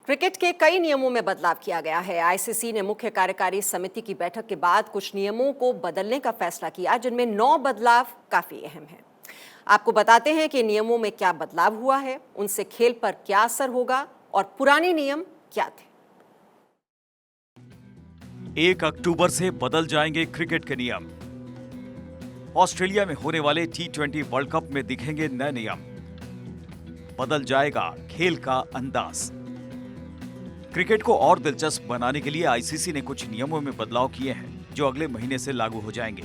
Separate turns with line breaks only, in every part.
Cricket के कई नियमों में बदलाव किया गया है। आईसीसी ने मुख्य कार्यकारी समिति की बैठक के बाद कुछ नियमों को बदलने का फैसला किया, जिनमें 9 बदलाव काफी अहम हैं। आपको बताते हैं कि नियमों में क्या बदलाव हुआ है, उनसे खेल पर क्या असर होगा और पुराने नियम क्या थे।
1 अक्टूबर से बदल जाएंगे क्रिकेट के नियम। ऑस्ट्रेलिया में होने वाले T20 वर्ल्ड कप में दिखेंगे नए नियम। बदल जाएगा खेल का अंदाज। क्रिकेट को और दिलचस्प बनाने के लिए आईसीसी ने कुछ नियमों में बदलाव किए हैं, जो अगले महीने से लागू हो जाएंगे।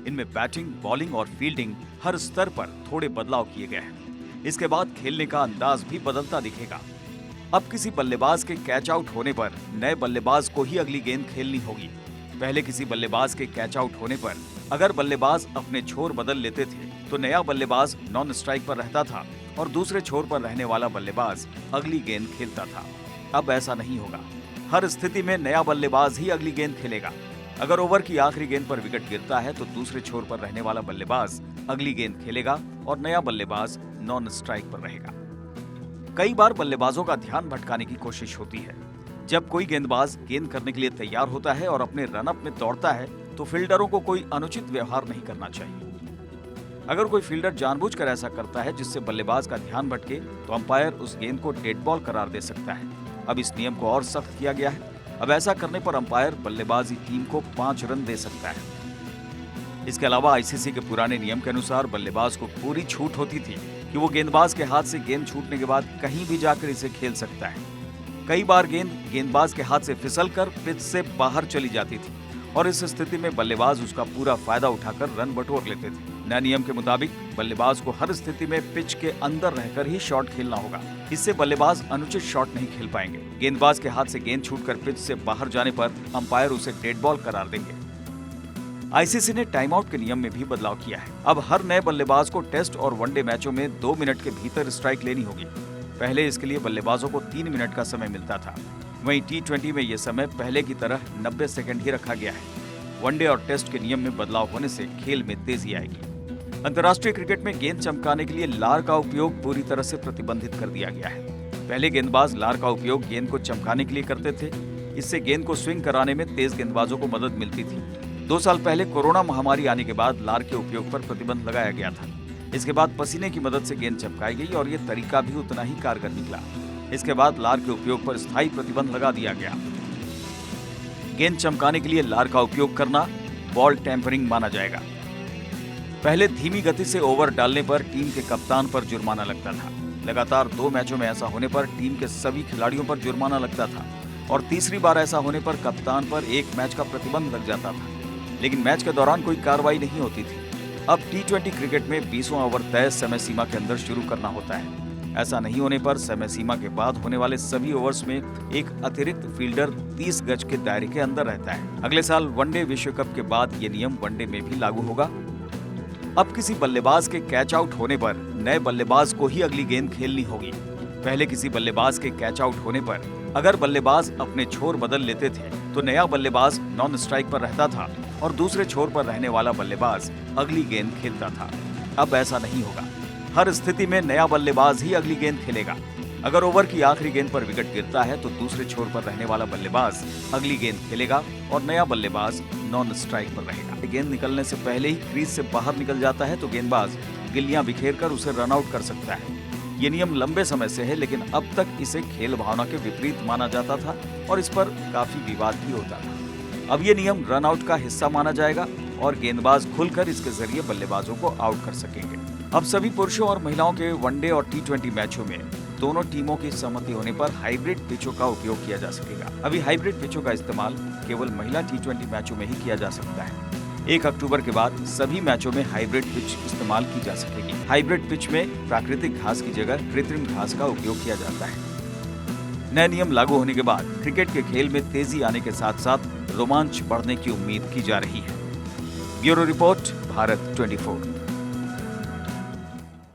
इनमें बैटिंग, बॉलिंग और फील्डिंग हर स्तर पर थोड़े बदलाव किए गए हैं। इसके बाद खेलने का अंदाज भी बदलता दिखेगा। अब किसी बल्लेबाज के कैच आउट होने पर नए बल्लेबाज को ही अगली गेंद खेलनी होगी। पहले किसी बल्लेबाज के कैच आउट होने पर अगर बल्लेबाज अपने छोर बदल लेते थे तो नया बल्लेबाज नॉन स्ट्राइक पर रहता था और दूसरे छोर पर रहने वाला बल्लेबाज अगली गेंद खेलता था। अब ऐसा नहीं होगा। हर स्थिति में नया बल्लेबाज ही अगली गेंद खेलेगा। अगर ओवर की आखिरी गेंद पर विकेट गिरता है तो दूसरे छोर पर रहने वाला बल्लेबाज अगली गेंद खेलेगा और नया बल्लेबाज नॉन स्ट्राइक पर रहेगा। कई बार बल्लेबाजों का ध्यान भटकाने की कोशिश होती है। जब कोई गेंदबाज गेंद करने के लिए तैयार होता है और अपने रनअप में दौड़ता है तो फील्डरों को कोई अनुचित व्यवहार नहीं करना चाहिए। अगर कोई फील्डर जानबूझकर ऐसा करता है जिससे बल्लेबाज का ध्यान भटके तो अंपायर उस गेंद को डेड बॉल करार दे सकता है। अब इस नियम को और सख्त किया गया है। अब ऐसा करने पर अंपायर बल्लेबाजी टीम को 5 रन दे सकता है। इसके अलावा आईसीसी के पुराने नियम के अनुसार बल्लेबाज को पूरी छूट होती थी कि वो गेंदबाज के हाथ से गेंद छूटने के बाद कहीं भी जाकर इसे खेल सकता है। कई बार गेंद गेंदबाज के हाथ से फिसलकर पिच से बाहर चली जाती थी और इस स्थिति में बल्लेबाज उसका पूरा फायदा उठाकर रन बटोर लेते थे। नए नियम के मुताबिक बल्लेबाज को हर स्थिति में पिच के अंदर रहकर ही शॉट खेलना होगा। इससे बल्लेबाज अनुचित शॉट नहीं खेल पाएंगे। गेंदबाज के हाथ से गेंद छूटकर पिच से बाहर जाने पर अंपायर उसे डेड बॉल करार देंगे। आईसीसी ने टाइम आउट के नियम में भी बदलाव किया है। अब हर नए बल्लेबाज को टेस्ट और वनडे मैचों में 2 मिनट के भीतर स्ट्राइक लेनी होगी। पहले इसके लिए बल्लेबाजों को 3 मिनट का समय मिलता था। वहीं T20 में यह समय पहले की तरह 90 सेकंड ही रखा गया है। वनडे और टेस्ट के नियम में बदलाव होने से खेल में तेजी आएगी। अंतर्राष्ट्रीय क्रिकेट में गेंद चमकाने के लिए लार का उपयोग पूरी तरह से प्रतिबंधित कर दिया गया है। पहले गेंदबाज लार का उपयोग गेंद को चमकाने के लिए करते थे। इससे गेंद को स्विंग कराने में तेज गेंदबाजों को मदद मिलती थी। 2 साल पहले कोरोना महामारी आने के बाद लार के उपयोग पर प्रतिबंध लगाया गया था। इसके बाद पसीने की मदद से गेंद चमकाई गई और ये तरीका भी उतना ही कारगर निकला। इसके बाद लार के उपयोग पर स्थायी प्रतिबंध लगा दिया गया। गेंद चमकाने के लिए लार का उपयोग करना बॉल टेम्परिंग माना जाएगा। पहले धीमी गति से ओवर डालने पर टीम के कप्तान पर जुर्माना लगता था। लगातार 2 मैचों में ऐसा होने पर टीम के सभी खिलाड़ियों पर जुर्माना लगता था और तीसरी बार ऐसा होने पर कप्तान पर 1 मैच का प्रतिबंध लग जाता था, लेकिन मैच के दौरान कोई कार्रवाई नहीं होती थी। अब T20 क्रिकेट में 20वां ओवर तय समय सीमा के अंदर शुरू करना होता है। ऐसा नहीं होने पर समय सीमा के बाद होने वाले सभी ओवर्स में एक अतिरिक्त फील्डर 30 गज के दायरे के अंदर रहता है। अगले साल वनडे विश्व कप के बाद ये नियम वनडे में भी लागू होगा। अब किसी बल्लेबाज के कैच आउट होने पर नए बल्लेबाज को ही अगली गेंद खेलनी होगी। पहले किसी बल्लेबाज के कैच आउट होने पर अगर बल्लेबाज अपने छोर बदल लेते थे तो नया बल्लेबाज नॉन स्ट्राइक पर रहता था और दूसरे छोर पर रहने वाला बल्लेबाज अगली गेंद खेलता था। अब ऐसा नहीं होगा। हर स्थिति में नया बल्लेबाज ही अगली गेंद खेलेगा। अगर ओवर की आखिरी गेंद पर विकेट गिरता है तो दूसरे छोर पर रहने वाला बल्लेबाज अगली गेंद खेलेगा और नया बल्लेबाज नॉन स्ट्राइक पर रहेगा। गेंद निकलने से पहले ही क्रीज से बाहर निकल जाता है तो गेंदबाज गिल्लियां बिखेरकर उसे रन आउट कर सकता है। ये नियम लंबे समय से है, लेकिन अब तक इसे खेल भावना के विपरीत माना जाता था और इस पर काफी विवाद भी होता था। अब ये नियम रन आउट का हिस्सा माना जाएगा और गेंदबाज खुलकर इसके जरिए बल्लेबाजों को आउट कर सकेंगे। अब सभी पुरुषों और महिलाओं के वनडे और T20 मैचों में दोनों टीमों की सहमति होने पर हाइब्रिड पिचों का उपयोग किया जा सकेगा। अभी हाइब्रिड पिचों का इस्तेमाल केवल महिला T20 मैचों में ही किया जा सकता है। 1 अक्टूबर के बाद सभी मैचों में हाइब्रिड पिच इस्तेमाल की जा सकेगी। हाइब्रिड पिच में प्राकृतिक घास की जगह कृत्रिम घास का उपयोग किया जाता है। नए नियम लागू होने के बाद क्रिकेट के खेल में तेजी आने के साथ साथ रोमांच बढ़ने की उम्मीद की जा रही है। Bureau report, Bharat 24।